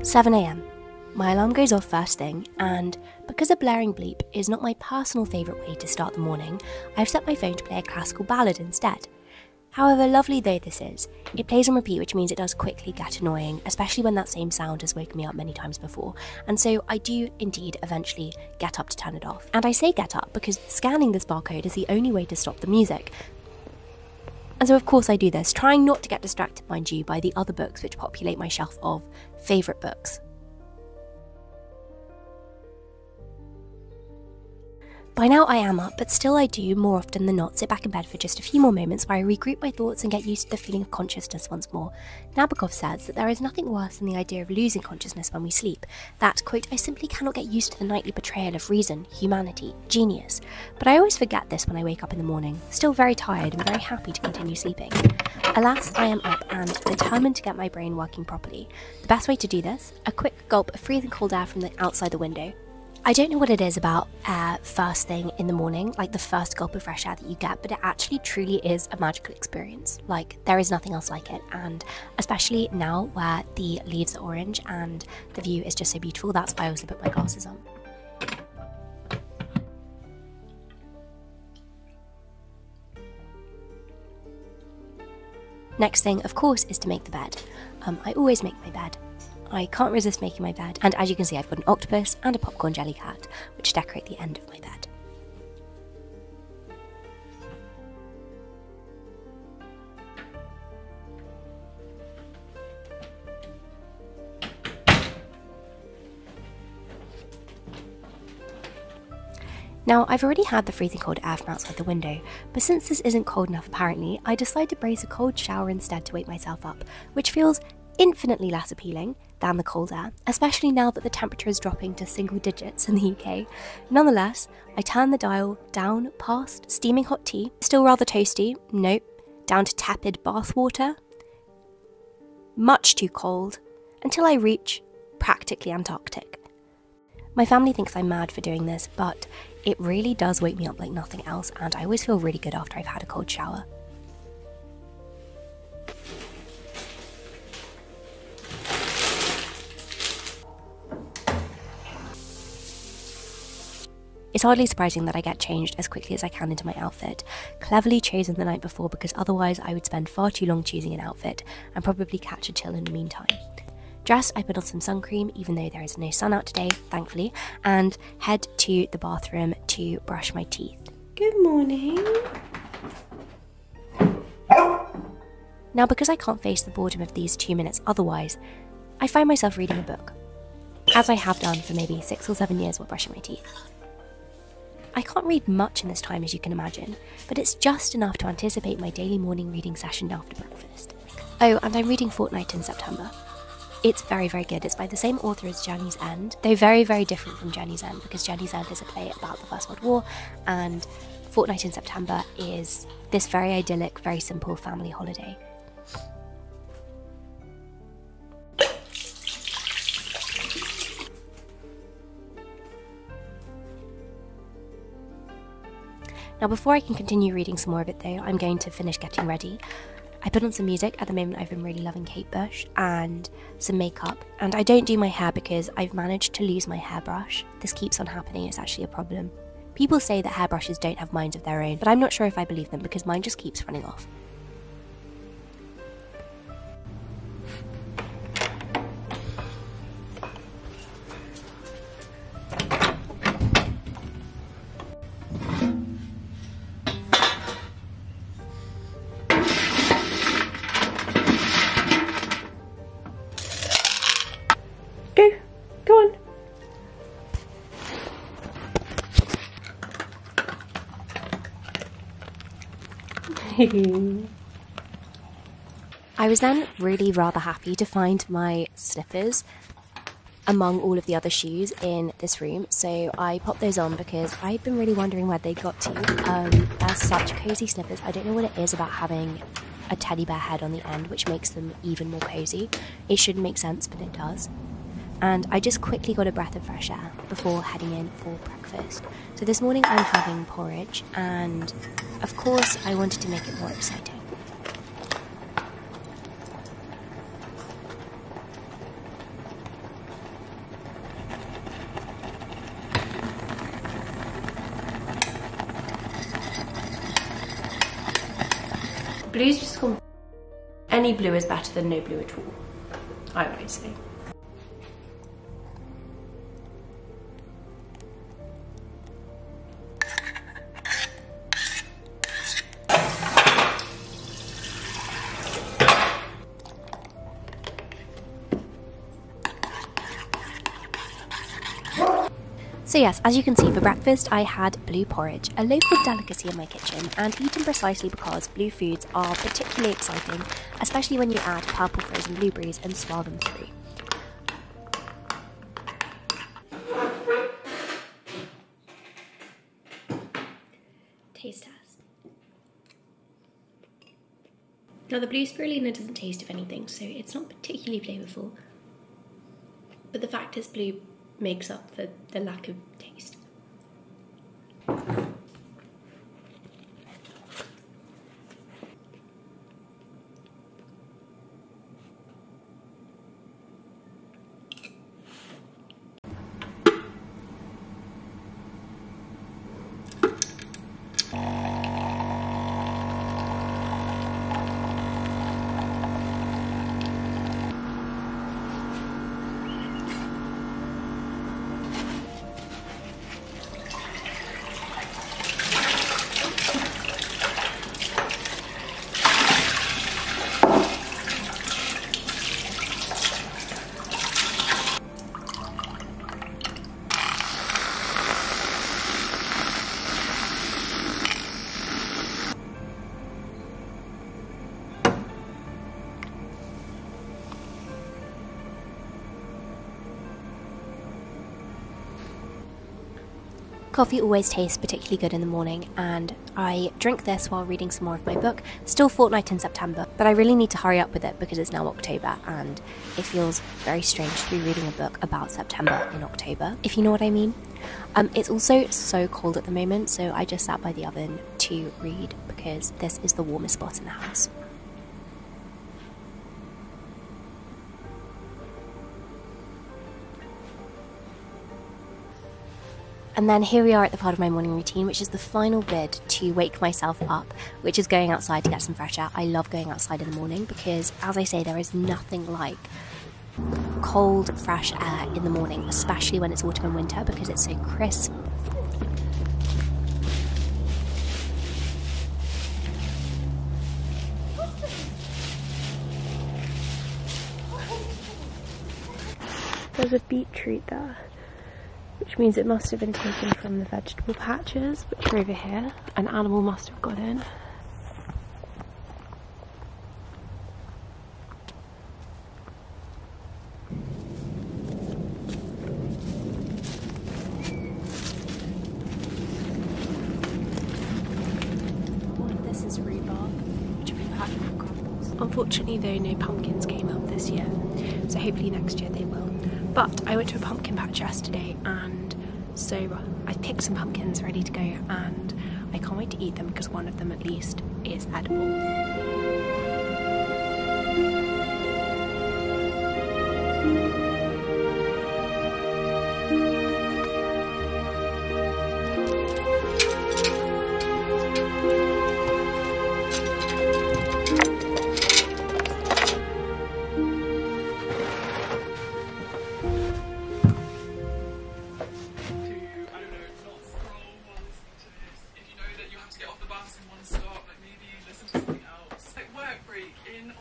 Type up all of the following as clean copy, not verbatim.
7 a.m. My alarm goes off first thing, and because a blaring bleep is not my personal favourite way to start the morning, I've set my phone to play a classical ballad instead. However lovely though this is, it plays on repeat, which means it does quickly get annoying, especially when that same sound has woken me up many times before, and so I do indeed eventually get up to turn it off. And I say get up because scanning this barcode is the only way to stop the music. And so of course I do this, trying not to get distracted, mind you, by the other books which populate my shelf of favourite books. By now I am up, but still I do, more often than not, sit back in bed for just a few more moments where I regroup my thoughts and get used to the feeling of consciousness once more. Nabokov says that there is nothing worse than the idea of losing consciousness when we sleep, that, quote, I simply cannot get used to the nightly betrayal of reason, humanity, genius. But I always forget this when I wake up in the morning, still very tired and very happy to continue sleeping. Alas, I am up and determined to get my brain working properly. The best way to do this? A quick gulp of freezing cold air from the outside the window. I don't know what it is about air first thing in the morning, like the first gulp of fresh air that you get, but it actually truly is a magical experience. Like, there is nothing else like it, and especially now where the leaves are orange and the view is just so beautiful, that's why I also put my glasses on. Next thing, of course, is to make the bed. I always make my bed. I can't resist making my bed, and as you can see I've got an octopus and a popcorn jelly cat, which decorate the end of my bed. Now, I've already had the freezing cold air from outside the window, but since this isn't cold enough apparently, I decide to brace a cold shower instead to wake myself up, which feels infinitely less appealing than the cold air, especially now that the temperature is dropping to single digits in the UK. Nonetheless, I turn the dial down past steaming hot tea, still rather toasty, nope, down to tepid bath water, much too cold, until I reach practically Antarctic. My family thinks I'm mad for doing this, but it really does wake me up like nothing else, and I always feel really good after I've had a cold shower. It's hardly surprising that I get changed as quickly as I can into my outfit, cleverly chosen the night before because otherwise I would spend far too long choosing an outfit and probably catch a chill in the meantime. Dressed, I put on some sun cream, even though there is no sun out today, thankfully, and head to the bathroom to brush my teeth. Good morning. Now, because I can't face the boredom of these 2 minutes otherwise, I find myself reading a book, as I have done for maybe 6 or 7 years while brushing my teeth. I can't read much in this time, as you can imagine, but it's just enough to anticipate my daily morning reading session after breakfast. Oh, and I'm reading Fortnight in September. It's very, very good. It's by the same author as Journey's End, though very, very different from Journey's End, because Journey's End is a play about the First World War, and Fortnight in September is this very idyllic, very simple family holiday. Now, before I can continue reading some more of it though, I'm going to finish getting ready. I put on some music. At the moment I've been really loving Kate Bush, and some makeup, and I don't do my hair because I've managed to lose my hairbrush. This keeps on happening, it's actually a problem. People say that hairbrushes don't have minds of their own, but I'm not sure if I believe them because mine just keeps running off. Go on. I was then really rather happy to find my slippers among all of the other shoes in this room, so I popped those on because I'd been really wondering where they got to. They're such cozy slippers. I don't know what it is about having a teddy bear head on the end which makes them even more cozy. It shouldn't make sense, but it does. And I just quickly got a breath of fresh air before heading in for breakfast. So this morning I'm having porridge, and of course I wanted to make it more exciting. Blue's just gone. Any blue is better than no blue at all, I would say. So yes, as you can see, for breakfast I had blue porridge, a local delicacy in my kitchen, and eaten precisely because blue foods are particularly exciting, especially when you add purple frozen blueberries and swirl them through. Taste test. Now the blue spirulina doesn't taste of anything, so it's not particularly flavourful, but the fact is blue makes up for the lack of taste. Coffee always tastes particularly good in the morning, and I drink this while reading some more of my book. Still fortnight in September, but I really need to hurry up with it because it's now October and it feels very strange to be reading a book about September in October, if you know what I mean. It's also so cold at the moment, so I just sat by the oven to read because this is the warmest spot in the house. And then here we are at the part of my morning routine, which is the final bid to wake myself up, which is going outside to get some fresh air. I love going outside in the morning because, as I say, there is nothing like cold, fresh air in the morning, especially when it's autumn and winter because it's so crisp. There's a beetroot there, which means it must have been taken from the vegetable patches, which are over here. An animal must have got in. All of this is rhubarb, which will be packed with crumbles. Unfortunately though, no pumpkins came up this year, so hopefully next year they will. But I went to a pumpkin patch yesterday, and so I picked some pumpkins ready to go, and I can't wait to eat them because one of them at least is edible.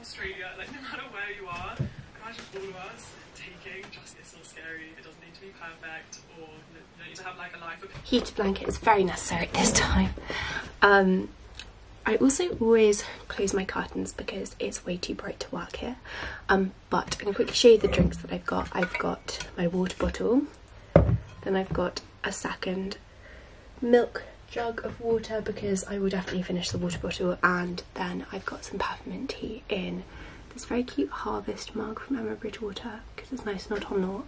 Australia, like no matter where you are, imagine all of us taking just, it's not scary, it doesn't need to be perfect, or you don't need to have like a life of... Heated blanket is very necessary at this time. I also always close my curtains because it's way too bright to work here. But I'm going to quickly show you the drinks that I've got. I've got my water bottle, then I've got a second milk jug of water because I will definitely finish the water bottle, and then I've got some peppermint tea in this very cute Harvest mug from Emma Bridgewater because it's nice and autumnal.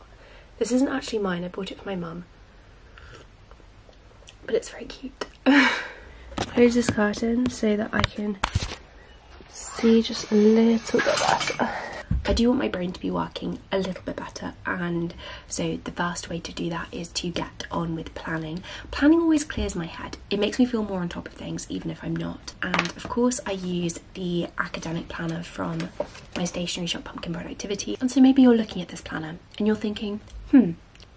This isn't actually mine, I bought it for my mum, but it's very cute. Close this curtain so that I can see just a little bit better. I do want my brain to be working a little bit better, and so the first way to do that is to get on with planning. Planning always clears my head. It makes me feel more on top of things even if I'm not. And of course I use the academic planner from my stationery shop, Pumpkin Productivity. And so maybe you're looking at this planner and you're thinking,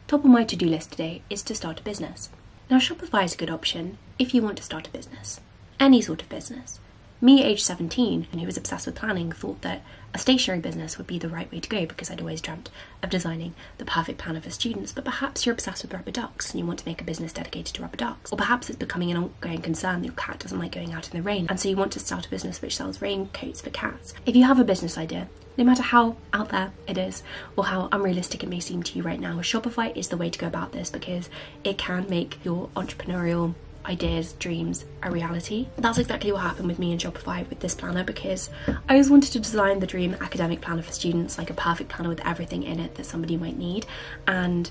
top of my to-do list today is to start a business. Now Shopify is a good option if you want to start a business, any sort of business. Me, age 17, who was obsessed with planning, thought that a stationery business would be the right way to go because I'd always dreamt of designing the perfect planner for students. But perhaps you're obsessed with rubber ducks and you want to make a business dedicated to rubber ducks. Or perhaps it's becoming an ongoing concern that your cat doesn't like going out in the rain, and so you want to start a business which sells raincoats for cats. If you have a business idea, no matter how out there it is or how unrealistic it may seem to you right now, Shopify is the way to go about this because it can make your entrepreneurial ideas, dreams, a reality. That's exactly what happened with me and Shopify with this planner, because I always wanted to design the dream academic planner for students, like a perfect planner with everything in it that somebody might need, and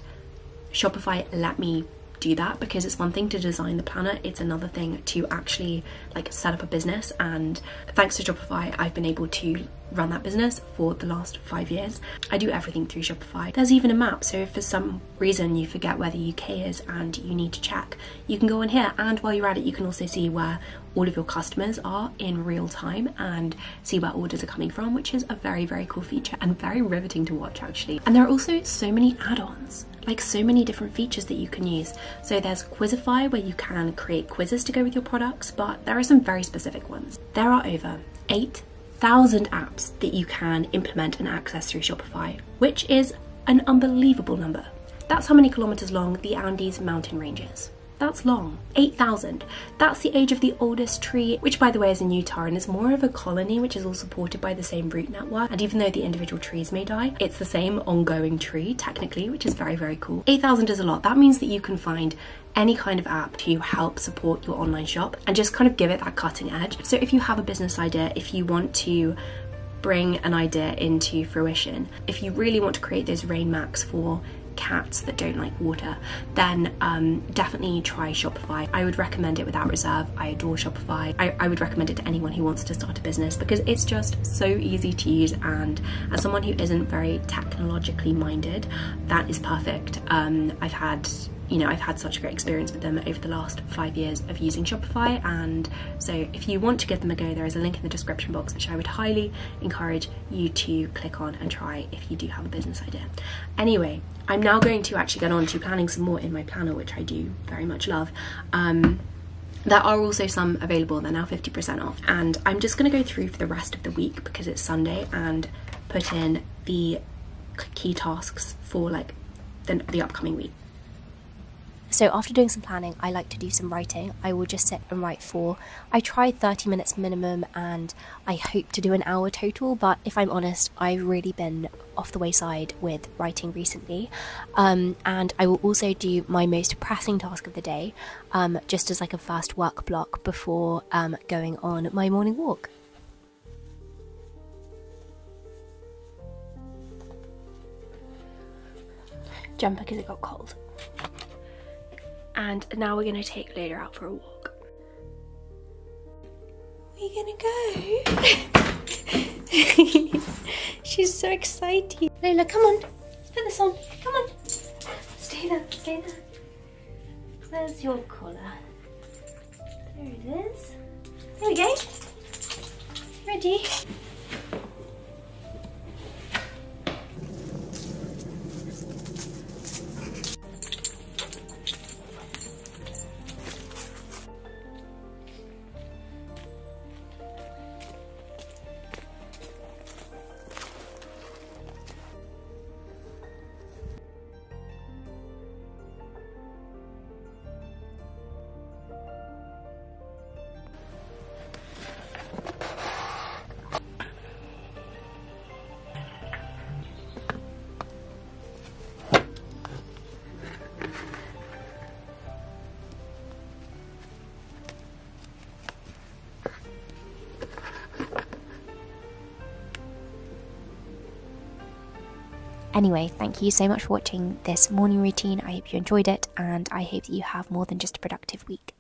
Shopify let me do that, because it's one thing to design the planner, it's another thing to actually like set up a business. And thanks to Shopify I've been able to run that business for the last 5 years. I do everything through Shopify. There's even a map, so if for some reason you forget where the UK is and you need to check, you can go on here, and while you're at it you can also see where all of your customers are in real time and see where orders are coming from, which is a very, very cool feature and very riveting to watch actually. And there are also so many add-ons, like so many different features that you can use. So there's Quizify, where you can create quizzes to go with your products, but there are some very specific ones. There are over 8,000 apps that you can implement and access through Shopify, which is an unbelievable number. That's how many kilometers long the Andes mountain range is. That's long. 8,000. That's the age of the oldest tree, which by the way is in Utah and is more of a colony which is all supported by the same root network. And even though the individual trees may die, it's the same ongoing tree technically, which is very, very cool. 8,000 is a lot. That means that you can find any kind of app to help support your online shop and just kind of give it that cutting edge. So if you have a business idea, if you want to bring an idea into fruition, if you really want to create those rain mats for cats that don't like water, then definitely try Shopify. I would recommend it without reserve. I adore Shopify. I would recommend it to anyone who wants to start a business because it's just so easy to use, and as someone who isn't very technologically minded, that is perfect. I've had such a great experience with them over the last 5 years of using Shopify, and so if you want to give them a go, there is a link in the description box which I would highly encourage you to click on and try if you do have a business idea. Anyway, I'm now going to actually get on to planning some more in my planner, which I do very much love. There are also some available, they're now 50% off, and I'm just going to go through for the rest of the week because it's Sunday and put in the key tasks for like the upcoming week. So after doing some planning, I like to do some writing. I will just sit and write I tried 30 minutes minimum and I hope to do an hour total, but if I'm honest, I've really been off the wayside with writing recently. And I will also do my most pressing task of the day, just as like a fast work block before going on my morning walk. Jumper because it got cold. And now we're going to take Lola out for a walk. Where are you going to go? She's so excited. Lola, come on. Let's put this on. Come on. Stay there, stay there. Where's your collar? There it is. There we go. Ready? Anyway, thank you so much for watching this morning routine. I hope you enjoyed it, and I hope that you have more than just a productive week.